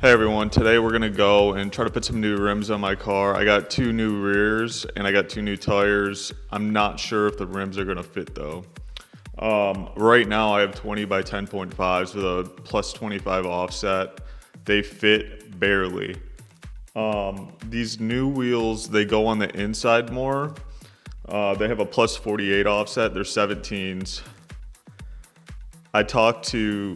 Hey everyone, today we're gonna go and try to put some new rims on my car. I got 2 new rears and I got 2 new tires. I'm not sure if the rims are gonna fit though. Right now I have 20 by 10.5s with a plus 25 offset. They fit barely. These new wheels, they go on the inside more. They have a plus 48 offset, they're 17s. I talked to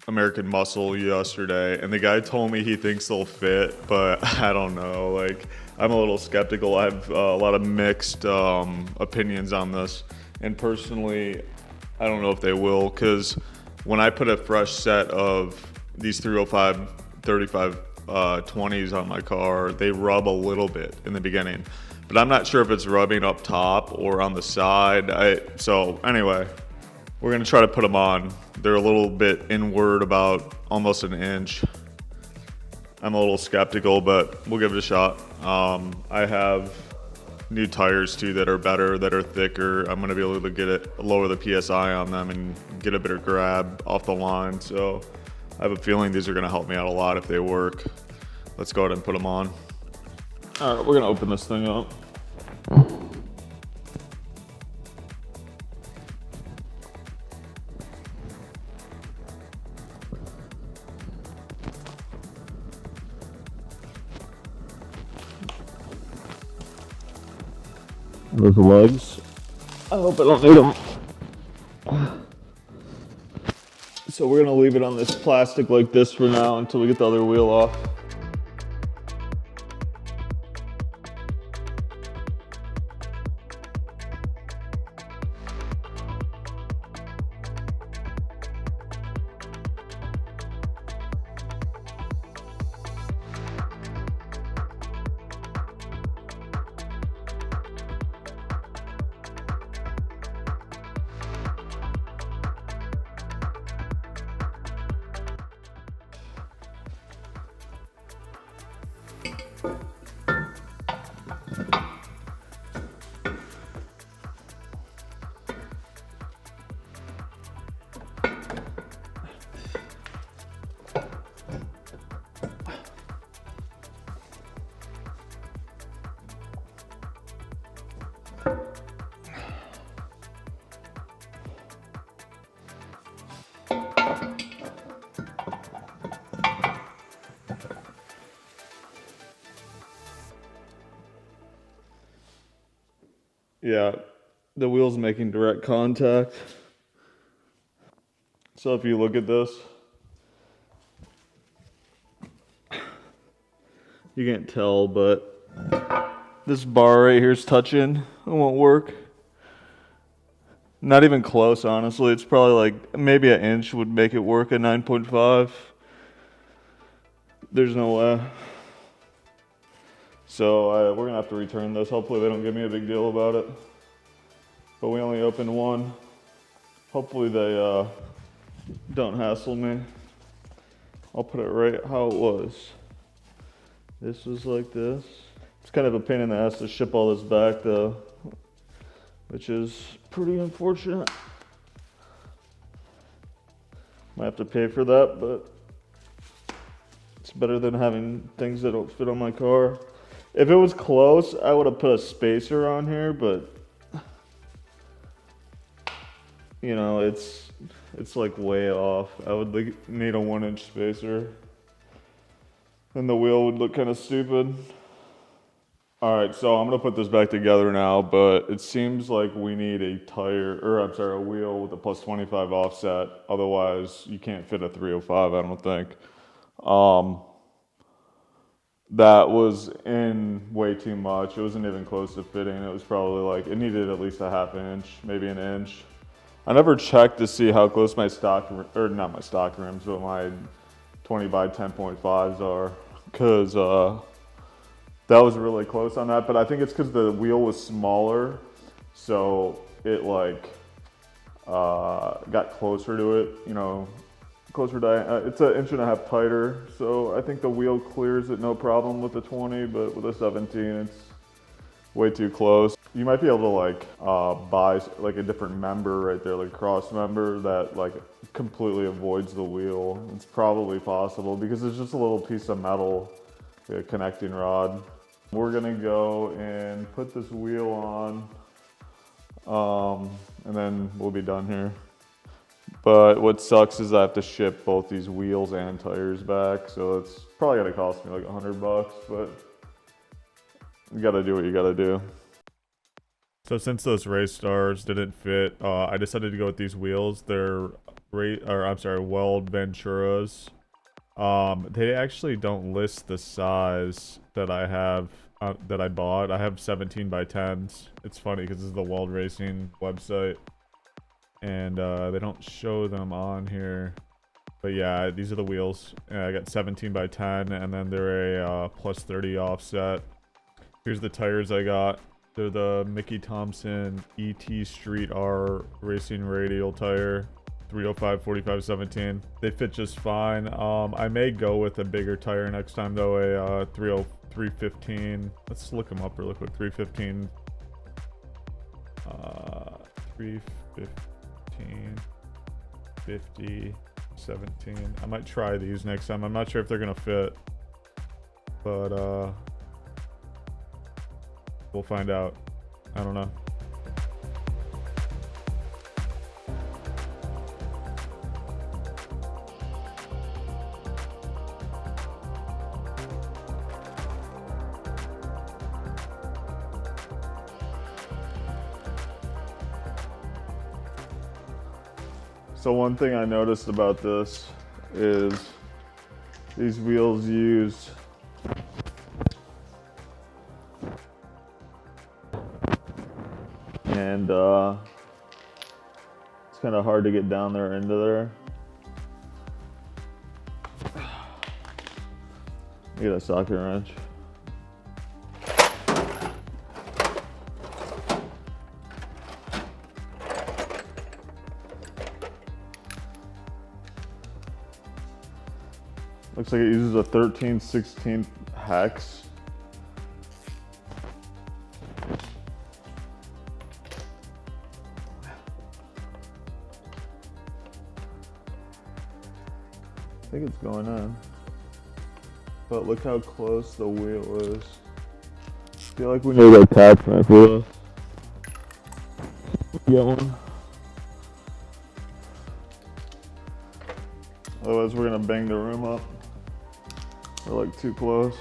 American Muscle yesterday, and the guy told me he thinks they'll fit, but I don't know. Like, I'm a little skeptical. I have a lot of mixed opinions on this, and personally, I don't know if they will, because when I put a fresh set of these 305 35 20s on my car, they rub a little bit in the beginning, but I'm not sure if it's rubbing up top or on the side. So anyway, we're gonna try to put them on. They're a little bit inward, about almost an inch. I'm a little skeptical, but we'll give it a shot. I have new tires too that are better, that are thicker. I'm gonna be able to lower the PSI on them and get a better grab off the line. So I have a feeling these are gonna help me out a lot if they work. Let's go ahead and put them on. All right, we're gonna open this thing up. Those legs, I hope I don't need them. So we're gonna leave it on this plastic like this for now until we get the other wheel off. Yeah, the wheel's making direct contact. So if you look at this, you can't tell, but this bar right here is touching. It won't work. Not even close, honestly. It's probably like maybe an inch would make it work at 9.5. There's no way. So we're gonna have to return this. Hopefully they don't give me a big deal about it. But we only opened one. Hopefully they don't hassle me. I'll put it right how it was. This was like this. It's kind of a pain in the ass to ship all this back though, which is pretty unfortunate. Might have to pay for that, but it's better than having things that don't fit on my car. If it was close, I would have put a spacer on here, but you know, it's like way off. I would need a 1-inch spacer. Then the wheel would look kind of stupid. All right, so I'm gonna put this back together now, but it seems like we need a wheel with a plus 25 offset. Otherwise, you can't fit a 305, I don't think. That was in way too much. It wasn't even close to fitting. It was probably like, it needed at least a half inch, maybe an inch. I never checked to see how close my not my stock rims, but my 20 by 10.5s are, because that was really close on that. But I think it's because the wheel was smaller, so it like got closer to it, you know, closer to, it's an inch and a half tighter, so I think the wheel clears it no problem with the 20, but with a 17, it's way too close. You might be able to like buy like a different member right there, like cross member that like completely avoids the wheel. It's probably possible because it's just a little piece of metal, like a connecting rod. We're gonna go and put this wheel on, and then we'll be done here. But what sucks is I have to ship both these wheels and tires back, so it's probably gonna cost me like $100, but you gotta do what you gotta do. So since those race stars didn't fit, I decided to go with these wheels. They're Weld Venturas. They actually don't list the size that I have, that I bought. I have 17 by 10s. It's funny because this is the Weld Racing website, and they don't show them on here. But yeah, these are the wheels. I got 17 by 10, and then they're a plus 30 offset. Here's the tires I got. They're the Mickey Thompson ET Street R Racing Radial tire, 305 45 17. They fit just fine. I may go with a bigger tire next time though, a 315. Let's look them up real quick. 315. 315 50 17. I might try these next time. I'm not sure if they're gonna fit, but we'll find out. I don't know. So one thing I noticed about this is these wheels use and it's kind of hard to get down there into there. Get a socket wrench. Looks like it uses a 13/16 hex. I think it's going in. But look how close the wheel is. I feel like we need an attachment for this. Get one. Otherwise we're gonna bang the room up. We're like too close.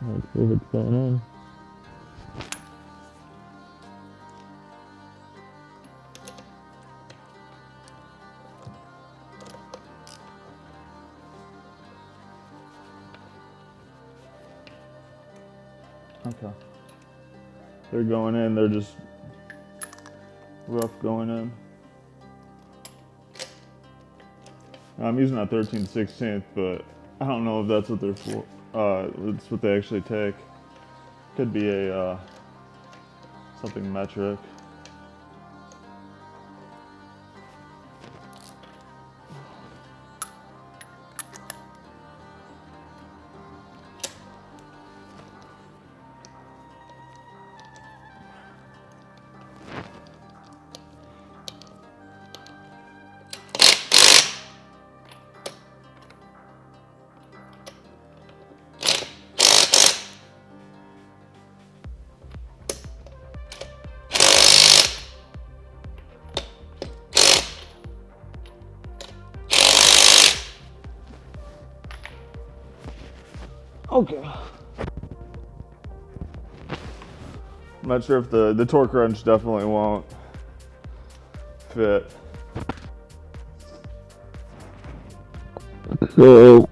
Let's see what's going on. Okay. They're going in, they're just rough going in. I'm using a 13/16, but I don't know if that's what they're for. It's what they actually take. Could be a something metric. Okay. I'm not sure if the torque wrench definitely won't fit. So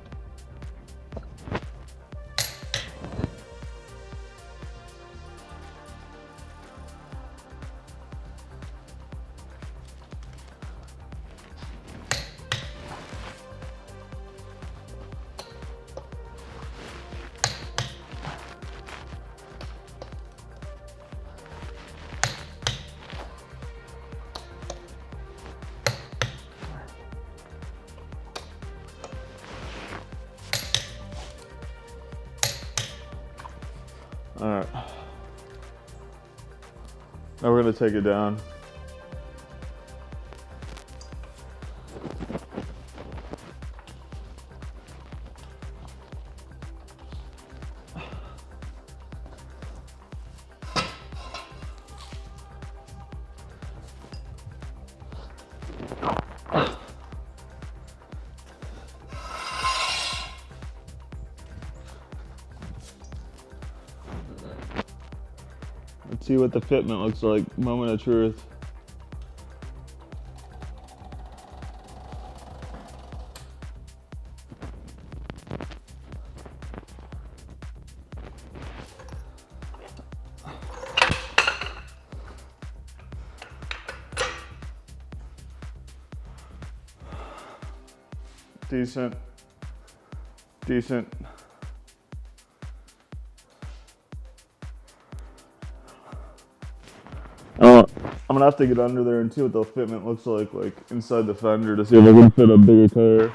Now we're gonna take it down. Let's see what the fitment looks like. Moment of truth. Decent. Decent. I'm gonna have to get under there and see what the fitment looks like inside the fender to see if I can fit a bigger tire.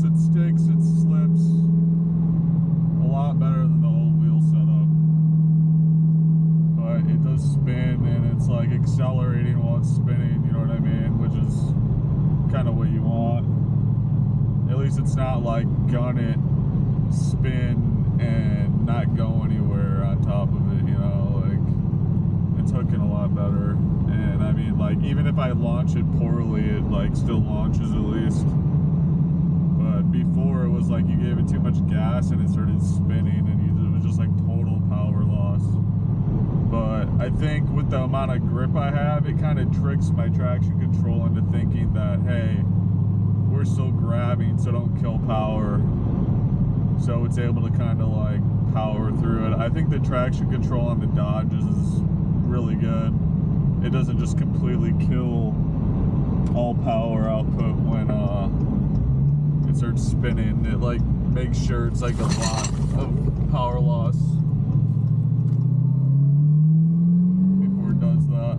It sticks, it slips a lot better than the old wheel setup, but it does spin and it's like accelerating while it's spinning, you know what I mean, which is kind of what you want. At least it's not like gun it, spin and not go anywhere on top of it, you know, like it's hooking a lot better. And I mean, like, even if I launch it poorly, it like still launches at least. But before it was like you gave it too much gas and it started spinning and it was just like total power loss. But I think with the amount of grip I have, it kind of tricks my traction control into thinking that, hey, we're still grabbing, so don't kill power. So it's able to kind of like power through it. I think the traction control on the Dodges is really good. It doesn't just completely kill all power output when it starts spinning. It like makes sure it's like a lot of power loss before it does that.